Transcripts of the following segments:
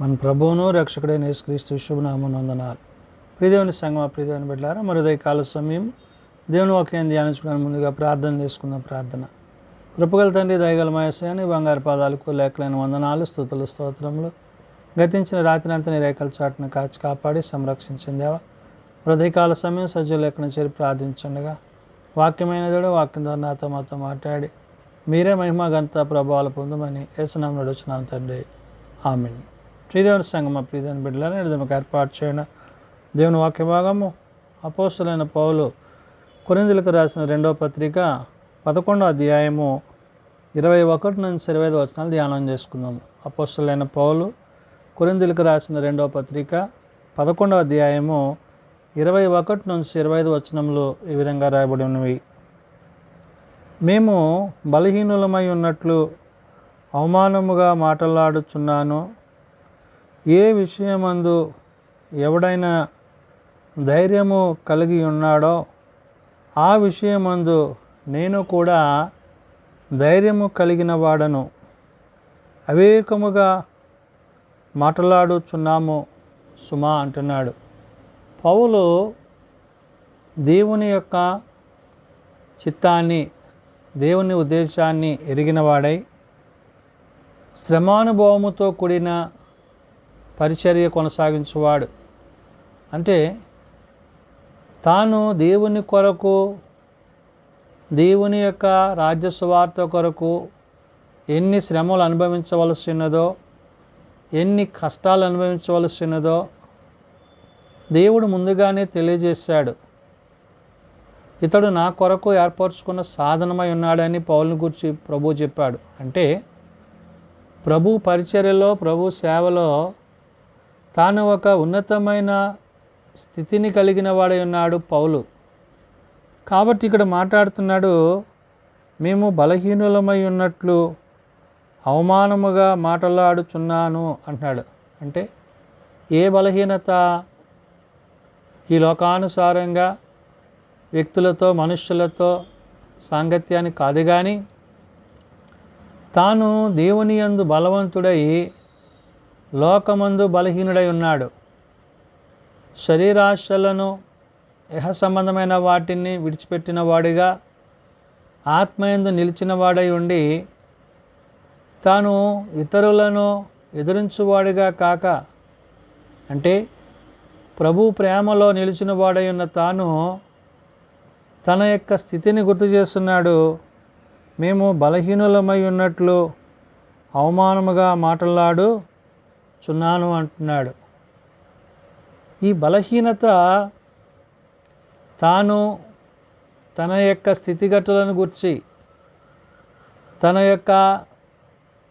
మన ప్రభువును రక్షకుడైన యేసుక్రీస్తు శుభనామమున వందనాలు. ప్రియదేవుని సంగమా, ప్రియదేవుని బిడ్డలారా, మరి ఉదయకాల సమయం దేవుని వాక్యాన్ని ధ్యానించుకోవడానికి ముందుగా ప్రార్థన చేసుకుందాం. ప్రార్థన. కృపగల తండ్రి, దయగల మయస్యాన్ని బంగారు పాదాలకు లేఖలైన వందనాలు, స్తుతులు, స్తోత్రములు. గతించిన రాత్రి అంతా నీ రేఖల చాటున కాచి కాపాడి సంరక్షించిందేవా. హృదయకాల సమయం సజ్జులు ఎక్కడ చేరి ప్రార్థించండిగా వాక్యమైన దేవుడు వాక్యం ద్వారా నాతో మాతో మాట్లాడి మీరే మహిమ ఘనత ప్రభావాలు పొందమని యేసునామమున అడుగుచున్నాం తండ్రి, ఆమేన్. ప్రియదేవుని సంగమ, ప్రియదేవుని బిడ్డలను ఎడదమకు ఏర్పాటు చేయన దేవుని వాక్య భాగము అపోస్తులైన పౌలు కొరింథీయులకు రాసిన 2వ పత్రిక 11వ అధ్యాయము 21 నుంచి 25 వచనాలు ధ్యానం చేసుకుందాము. అపోస్తులైన పౌలు కొరింథీయులకు రాసిన 2వ పత్రిక 11వ అధ్యాయము 21 నుంచి 25 వచనములు ఈ విధంగా రాయబడి ఉన్నవి. మేము బలహీనులమై ఉన్నట్లు అవమానముగా మాట్లాడుచున్నాను. ఏ విషయమందు ఎవడైనా ధైర్యము కలిగి ఉన్నాడో ఆ విషయమందు నేను కూడా ధైర్యము కలిగిన వాడను. అవేకముగా మాట్లాడుచున్నాము సుమా అంటున్నాడు. పౌలు దేవుని యొక్క చిత్తాన్ని, దేవుని ఉద్దేశాన్ని ఎరిగినవాడై శ్రమానుభవముతో కూడిన పరిచర్య కొనసాగించువాడు. అంటే తాను దేవుని కొరకు, దేవుని యొక్క రాజ్య సువార్త కొరకు ఎన్ని శ్రమలు అనుభవించవలసి ఉన్నదో, ఎన్ని కష్టాలు అనుభవించవలసి ఉన్నదో దేవుడు ముందుగానే తెలియజేశాడు. ఇతడు నా కొరకు ఏర్పరచుకున్న సాధనమై ఉన్నాడని పౌలుని గురించి ప్రభు చెప్పాడు. అంటే ప్రభు పరిచర్యలో, ప్రభు సేవలో తాను ఒక ఉన్నతమైన స్థితిని కలిగిన వాడై ఉన్నాడు పౌలు. కాబట్టి ఇక్కడ మాట్లాడుతున్నాడు, మేము బలహీనులమై ఉన్నట్లు అవమానముగా మాట్లాడుచున్నాను అంటున్నాడు. అంటే ఏ బలహీనత? ఈ లోకానుసారంగా వ్యక్తులతో, మనుష్యులతో సాంగత్యాన్ని కాదు, కానీ తాను దేవుని యందు బలవంతుడై లోకమందు బలహీనుడై ఉన్నాడు. శరీరాశలను, ఇహ సంబంధమైన వాటిని విడిచిపెట్టిన వాడిగా ఆత్మయందు నిలిచిన వాడై ఉండి తాను ఇతరులను ఎదురించువాడిగా కాక, అంటే ప్రభు ప్రేమలో నిలిచిన వాడై ఉన్న తాను తన యొక్క స్థితిని గుర్తు చేస్తున్నాడు. మేము బలహీనులమై ఉన్నట్లు అవమానముగా మాట్లాడుచున్నాను అంటున్నాడు. ఈ బలహీనత తాను తన యొక్క స్థితిగతులను గురించి, తన యొక్క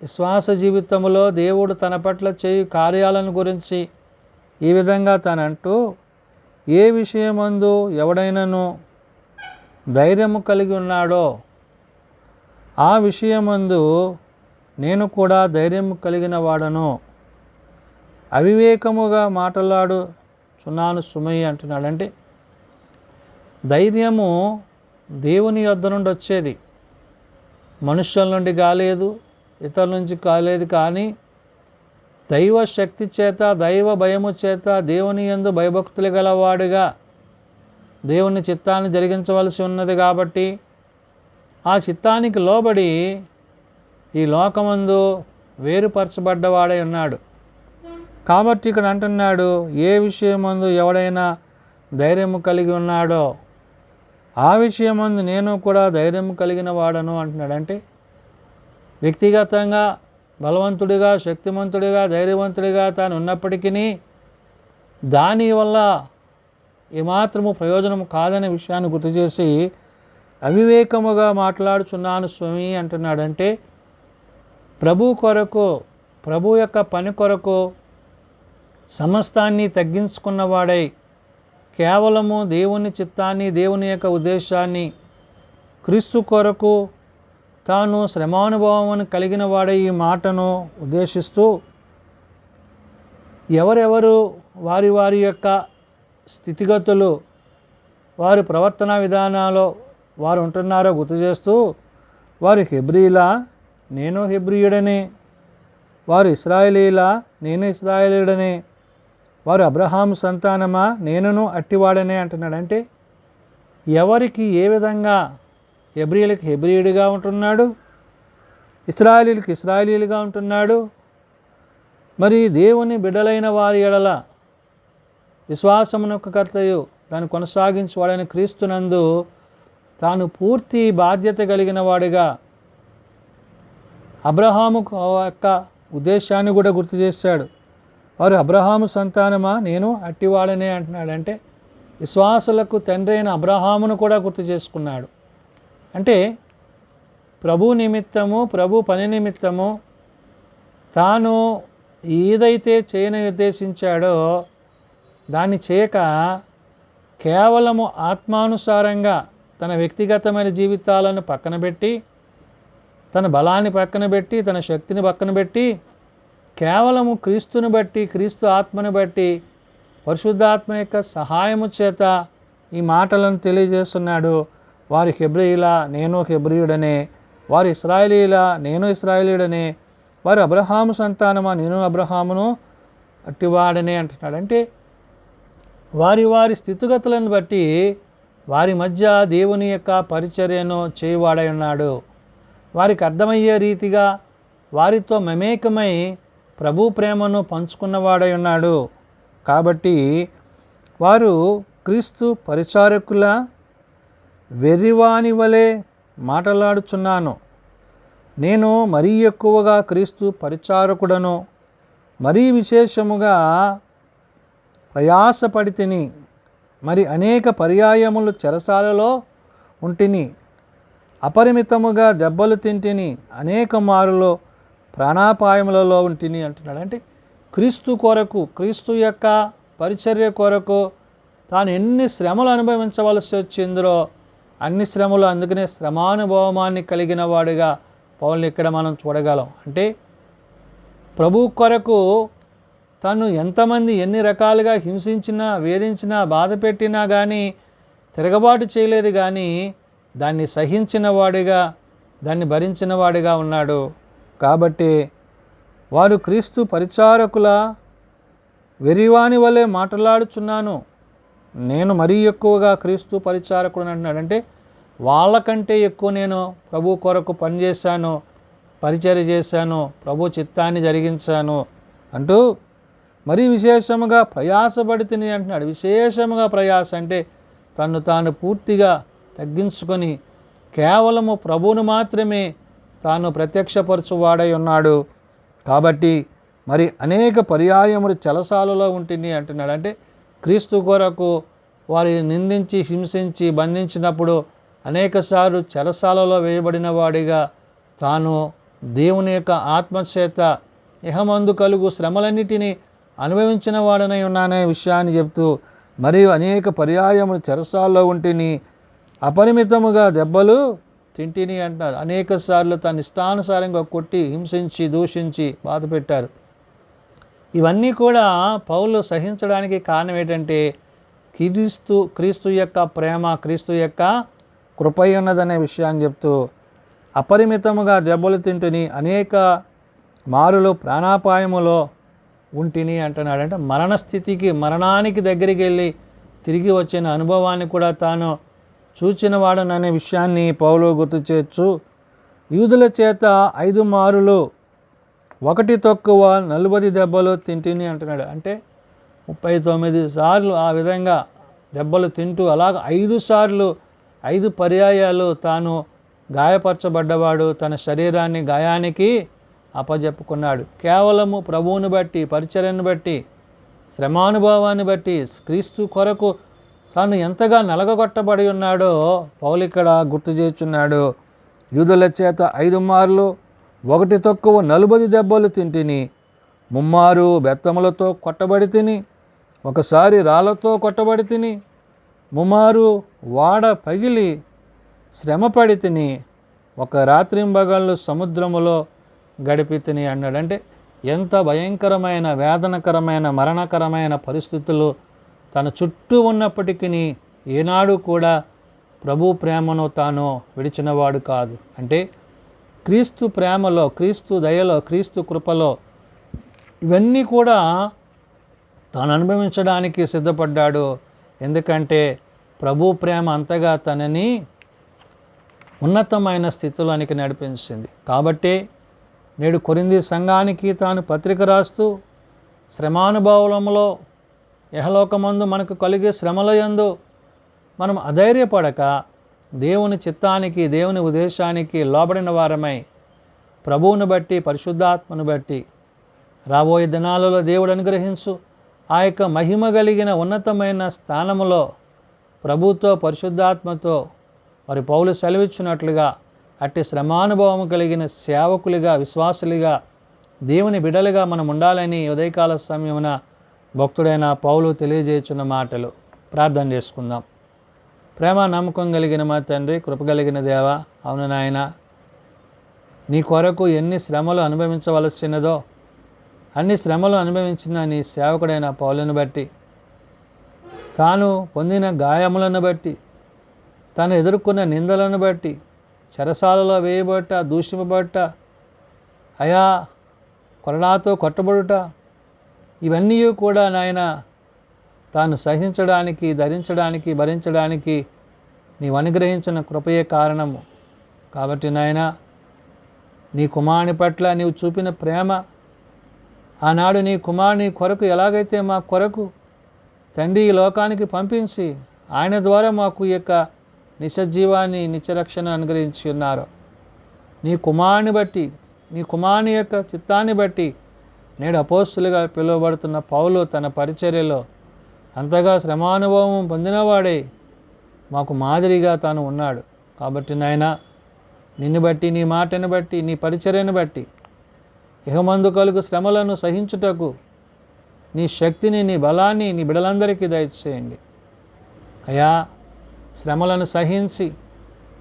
విశ్వాస జీవితంలో దేవుడు తన పట్ల చేయు కార్యాలను గురించి ఈ విధంగా తనంటూ, ఏ విషయమందు ఎవడైనాను ధైర్యము కలిగి ఉన్నాడో ఆ విషయమందు నేను కూడా ధైర్యము కలిగిన వాడను. అవివేకముగా మాట్లాడుచున్నాను సుమయ్య అంటున్నాడు. అంటే ధైర్యము దేవుని యొద్ద నుండి వచ్చేది, మనుష్యుల నుండి కాలేదు, ఇతరుల నుంచి కాలేదు. కానీ దైవ శక్తి చేత, దైవ భయము చేత, దేవుని యందు భయభక్తులు గలవాడుగా దేవుని చిత్తాన్ని జరిగించవలసి ఉన్నది. కాబట్టి ఆ చిత్తానికి లోబడి ఈ లోకమందు వేరుపరచబడ్డవాడై ఉన్నాడు. కాబట్టి ఇక్కడ అంటున్నాడు, ఏ విషయమందు ఎవడైనా ధైర్యము కలిగి ఉన్నాడో ఆ విషయమందు నేను కూడా ధైర్యము కలిగిన వాడను అంటున్నాడు. అంటే వ్యక్తిగతంగా బలవంతుడిగా, శక్తిమంతుడిగా, ధైర్యవంతుడిగా తాను ఉన్నప్పటికీ దానివల్ల ఏమాత్రము ప్రయోజనం కాదనే విషయాన్ని గుర్తు చేసి అవివేకముగా మాట్లాడుచున్నాను స్వామి అంటున్నాడు. అంటే ప్రభు కొరకు, ప్రభు యొక్క పని కొరకు సమస్తాన్ని తగ్గించుకున్నవాడై కేవలము దేవుని చిత్తాన్ని, దేవుని యొక్క ఉద్దేశాన్ని, క్రీస్తు కొరకు తాను శ్రమానుభవమును కలిగిన వాడై ఈ మాటను ఉద్దేశిస్తూ ఎవరెవరు వారి వారి యొక్క స్థితిగతులు, వారి ప్రవర్తన విధానాలు వారు ఉంటున్నారో గుర్తు చేస్తూ, వారు హెబ్రీలా, నేను హెబ్రీయుడని, వారు ఇశ్రాయేలీలా, నేను ఇశ్రాయేలీయుడనే. వారు అబ్రహాము సంతానమా, నేనును అట్టివాడనే అంటున్నాడు. అంటే ఎవరికి ఏ విధంగా హెబ్రీయులకి హెబ్రీయుడిగా ఉంటున్నాడు, ఇశ్రాయేలీయులకి ఇశ్రాయేలీయులుగా ఉంటున్నాడు. మరి దేవుని బిడ్డలైన వారి ఎడల విశ్వాసమునొక్క కర్తయు దాన్ని కొనసాగించువాడైన క్రీస్తునందు తాను పూర్తి బాధ్యత కలిగిన వాడిగా అబ్రహాము యొక్క ఉద్దేశాన్ని కూడా గుర్తు చేశాడు. వారు అబ్రహాము సంతానమా, నేను అట్టివాడనే అంటున్నాడు. అంటే విశ్వాసులకు తండ్రి అయిన అబ్రహామును కూడా గుర్తు చేసుకున్నాడు. అంటే ప్రభు నిమిత్తము, ప్రభు పని నిమిత్తము తాను ఏదైతే చేయని ఉద్దేశించాడో దాన్ని చేయక కేవలము ఆత్మానుసారంగా తన వ్యక్తిగతమైన జీవితాలను పక్కన పెట్టి, తన బలాన్ని పక్కన పెట్టి, తన శక్తిని పక్కన పెట్టి కేవలము క్రీస్తుని బట్టి, క్రీస్తు ఆత్మను బట్టి, పరిశుద్ధాత్మ యొక్క సహాయము చేత ఈ మాటలను తెలియజేస్తున్నాడు. వారి హెబ్రీయులా, నేను హెబ్రీయుడనే. వారు ఇశ్రాయేలీయులా, నేను ఇశ్రాయేలీయుడనే. వారు అబ్రహాము సంతానమా, నేను అబ్రహామును అట్టివాడనే అంటున్నాడు. అంటే వారి వారి స్థితిగతులను బట్టి వారి మధ్య దేవుని యొక్క పరిచర్యను చేయువాడై ఉన్నాడు. వారికి అర్థమయ్యే రీతిగా వారితో మమేకమై ప్రభు ప్రేమను పంచుకున్నవాడై ఉన్నాడు. కాబట్టి వారు క్రీస్తు పరిచారకుల వెర్రివాని వలె మాట్లాడుచున్నాను. నేను మరీ ఎక్కువగా క్రీస్తు పరిచారకుడను, మరీ విశేషముగా ప్రయాసపడితిని. మరి అనేక పర్యాయములు చెరసాలలో ఉంటిని, అపరిమితముగా దెబ్బలు తింటిని, అనేక మారులో ప్రాణాపాయములలో ఉంటిని అంటున్నాడు. అంటే క్రీస్తు కొరకు, క్రీస్తు యొక్క పరిచర్య కొరకు తాను ఎన్ని శ్రమలు అనుభవించవలసి వచ్చిందో అన్ని శ్రమలు, అందుకనే శ్రమానుభవాన్ని కలిగిన వాడిగా పౌలుని ఇక్కడ మనం చూడగలం. అంటే ప్రభు కొరకు తను ఎంతమంది ఎన్ని రకాలుగా హింసించినా, వేధించినా, బాధ పెట్టినా కానీ తిరగబాటు చేయలేదు, కానీ దాన్ని సహించిన వాడిగా, దాన్ని భరించిన వాడిగా ఉన్నాడు. కాబట్టి వారు క్రీస్తు పరిచారకుల వెర్రివాని వలె మాట్లాడుచున్నాను. నేను మరీ ఎక్కువగా క్రీస్తు పరిచారకుడు అంటున్నాడు. అంటే వాళ్ళకంటే ఎక్కువ నేను ప్రభు కొరకు పనిచేశాను, పరిచర్య చేశాను, ప్రభు చిత్తాన్ని జరిగించాను అంటూ మరీ విశేషముగా ప్రయాసపడితిని అంటున్నాడు. విశేషముగా ప్రయాస అంటే తను తాను పూర్తిగా తగ్గించుకొని కేవలము ప్రభువును మాత్రమే తాను ప్రత్యక్షపరచువాడై ఉన్నాడు. కాబట్టి మరి అనేక పర్యాయములు చెరసాలలో ఉంటుంది అంటున్నాడు. అంటే క్రీస్తు కొరకు వారి నిందించి, హింసించి, బంధించినప్పుడు అనేకసార్లు చెరసాలలో వేయబడిన వాడిగా తాను దేవుని యొక్క ఆత్మచేత ఇహమందు కలుగు శ్రమలన్నిటినీ అనుభవించిన వాడనై ఉన్నానే విషయాన్ని చెప్తూ, మరియు అనేక పర్యాయములు చెరసాల్లో ఉంటిని, అపరిమితముగా దెబ్బలు తింటిని అంటారు. అనేక సార్లు తన ఇష్టానుసారంగా కొట్టి, హింసించి, దూషించి బాధ పెట్టారు. ఇవన్నీ కూడా పౌలు సహించడానికి కారణం ఏంటంటే క్రీస్తు యొక్క ప్రేమ, క్రీస్తు యొక్క కృపై ఉన్నదనే విషయాన్ని చెప్తూ, అపరిమితముగా దెబ్బలు తింటుని, అనేక మారులు ప్రాణాపాయములో ఉంటిని అంటున్నాడు. అంటే మరణస్థితికి, మరణానికి దగ్గరికి వెళ్ళి తిరిగి వచ్చిన అనుభవాన్ని కూడా తాను చూచిన వాడననే విషయాన్ని పౌలు గుర్తు చేయొచ్చు. యూదుల చేత 5 మారులు 1 తక్కువ 40 దెబ్బలు తింటిని అంటున్నాడు. అంటే 39 సార్లు ఆ విధంగా దెబ్బలు తింటూ, అలాగ 5 సార్లు 5 పర్యాయాలు తాను గాయపరచబడ్డవాడు, తన శరీరాన్ని గాయానికి అప్పజెప్పుకున్నాడు. కేవలము ప్రభువుని బట్టి, పరిచర్యను బట్టి, శ్రమానుభవాన్ని బట్టి, క్రీస్తు కొరకు తాను ఎంతగా నలగగొట్టబడి ఉన్నాడో పౌలు ఇక్కడ గుర్తు చేస్తున్నాడు. యూదుల చేత 5 మార్లు 1 తక్కువ 40 దెబ్బలు తింటిని, 3 మారు బెత్తములతో కొట్టబడి తిని, ఒకసారి రాళ్లతో కొట్టబడి తిని, 3 మారు వాడ పగిలి శ్రమపడి తిని, ఒక రాత్రింబగళ్ళు సముద్రములో గడిపి తిని అన్నాడు. అంటే ఎంత భయంకరమైన, వేదనకరమైన, మరణకరమైన పరిస్థితులు తన చుట్టూ ఉన్నప్పటికీ ఏనాడు కూడా ప్రభు ప్రేమను తాను విడిచినవాడు కాదు. అంటే క్రీస్తు ప్రేమలో, క్రీస్తు దయలో, క్రీస్తు కృపలో ఇవన్నీ కూడా తాను అనుభవించడానికి సిద్ధపడ్డాడు. ఎందుకంటే ప్రభు ప్రేమ అంతగా తనని ఉన్నతమైన స్థితిలోనికి నడిపించింది. కాబట్టి నేడు కొరింథీ సంఘానికి తాను పత్రిక రాస్తూ శ్రమానుభవములో యహలోకమందు మనకు కలిగే శ్రమల యందు మనం అధైర్యపడక దేవుని చిత్తానికి, దేవుని ఉద్దేశానికి లోబడిన వారమై ప్రభువును బట్టి, పరిశుద్ధాత్మను బట్టి రాబోయే దినాలలో దేవుడు అనుగ్రహించు ఆ యొక్క మహిమ కలిగిన ఉన్నతమైన స్థానములో ప్రభుతో, పరిశుద్ధాత్మతో మరి పౌలు సెలవిచ్చినట్లుగా అట్టి శ్రమానుభవం కలిగిన సేవకులుగా, విశ్వాసులుగా, దేవుని బిడలుగా మనం ఉండాలని ఉదయకాల సమయమున భక్తుడైన పౌలు తెలియజేస్తున్న మాటలు. ప్రార్థన చేసుకుందాం. ప్రేమ నమ్మకం కలిగిన మా తండ్రి, కృప కలిగిన దేవ, అవును నాయన, నీ కొరకు ఎన్ని శ్రమలు అనుభవించవలసినదో అన్ని శ్రమలు అనుభవించిన నీ సేవకుడైన పౌలును బట్టి, తాను పొందిన గాయములను బట్టి, తాను ఎదుర్కొన్న నిందలను బట్టి, చెరసాలలో వేయబట్ట, దూషింపబట్ట, అయా కొరడాతో కొట్టబడుట, ఇవన్నీ కూడా నాయన తాను సహించడానికి, ధరించడానికి, భరించడానికి నీవు అనుగ్రహించిన కృపయే కారణము. కాబట్టి నాయన, నీ కుమారుని పట్ల నీవు చూపిన ప్రేమ, ఆనాడు నీ కుమారుని కొరకు ఎలాగైతే మా కొరకు తండ్రి ఈ లోకానికి పంపించి ఆయన ద్వారా మాకు ఈ యొక్క నిత్యజీవాన్ని, నిత్యరక్షణ అనుగ్రహించి ఉన్నారు. నీ కుమారుని బట్టి, నీ కుమారుని యొక్క చిత్తాన్ని బట్టి నేడు అపోస్తులుగా పిలువబడుతున్న పౌలు తన పరిచర్యలో అంతగా శ్రమానుభవం పొందినవాడే మాకు మాదిరిగా తాను ఉన్నాడు. కాబట్టి నాయన, నిన్ను బట్టి, నీ మాటను బట్టి, నీ పరిచర్యను బట్టి ఇహమందు కలుగు శ్రమలను సహించుటకు నీ శక్తిని, నీ బలాన్ని నీ బిడలందరికీ దయచేయండి. అయా, శ్రమలను సహించి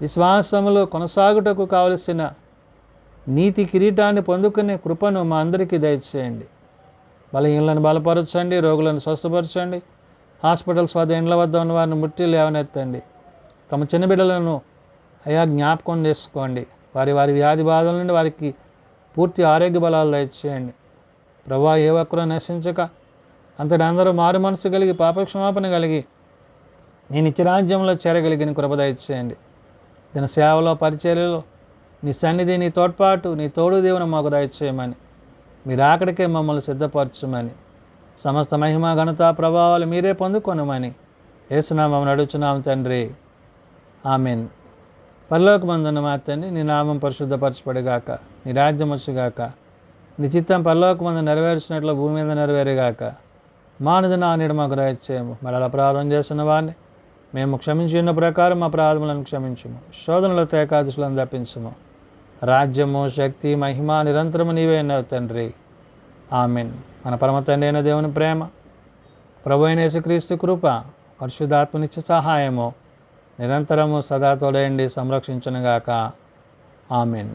విశ్వాసములో కొనసాగుటకు కావలసిన నీతి కిరీటాన్ని పొందుకునే కృపను మా అందరికీ దయచేయండి. బలహీనలను బలపరచండి, రోగులను స్వస్థపరచండి, హాస్పిటల్స్ వద్ద ఇండ్ల వద్ద ఉన్న వారిని ముట్టి లేవనెత్తండి. తమ చిన్న బిడ్డలను అయా జ్ఞాపకం చేసుకోండి. వారి వ్యాధి బాధల నుండి వారికి పూర్తి ఆరోగ్య బలాలు దయచేయండి. ప్రభువా, ఏ ఒక్కరూ నశించక అంతటి అందరూ మారు మనసు కలిగి పాపక్షమాపణ కలిగి నీ నిత్యరాజ్యంలో చేరగలిగిన కృప దయచేయండి. దీని సేవలో, పరిచర్యలో నీ సన్నిధి, నీ తోడ్పాటు, నీ తోడు దేవుని మాకు దయచేయమని, మీరు అక్కడికే మమ్మల్ని సిద్ధపరచమని, సమస్త మహిమ, ఘనత, ప్రభావాలు మీరే పొందుకొనమని యేసునామమున అడుగుచున్నాము తండ్రి. ఆమెన్. పరలోకమందున్న మా తండ్రి, నీ నామం పరిశుద్ధపరచబడుగాక, నీ రాజ్యం వచ్చుగాక, నీ చిత్తం పరలోకమందు నెరవేర్చినట్లు భూమి మీద నెరవేరుగాక. మానదిన నేడు మాకు దయచేయము. మరల అపరాధం చేసిన వారిని మేము క్షమించి ఉన్న ప్రకారం మా అపరాధములను క్షమించుము. శోధనలో ఏకాదశులను తప్పించుము. రాజ్యము, శక్తి, మహిమ నిరంతరము నీవే అన్నావు తండ్రి. ఆమెన్. మన పరమ తండ్రి అయిన దేవుని ప్రేమ, ప్రభు అయిన యేసుక్రీస్తు కృప, పరిశుద్ధాత్మ నిత్య సహాయము నిరంతరము సదా తోడయండి సంరక్షించునుగాక. ఆమెన్.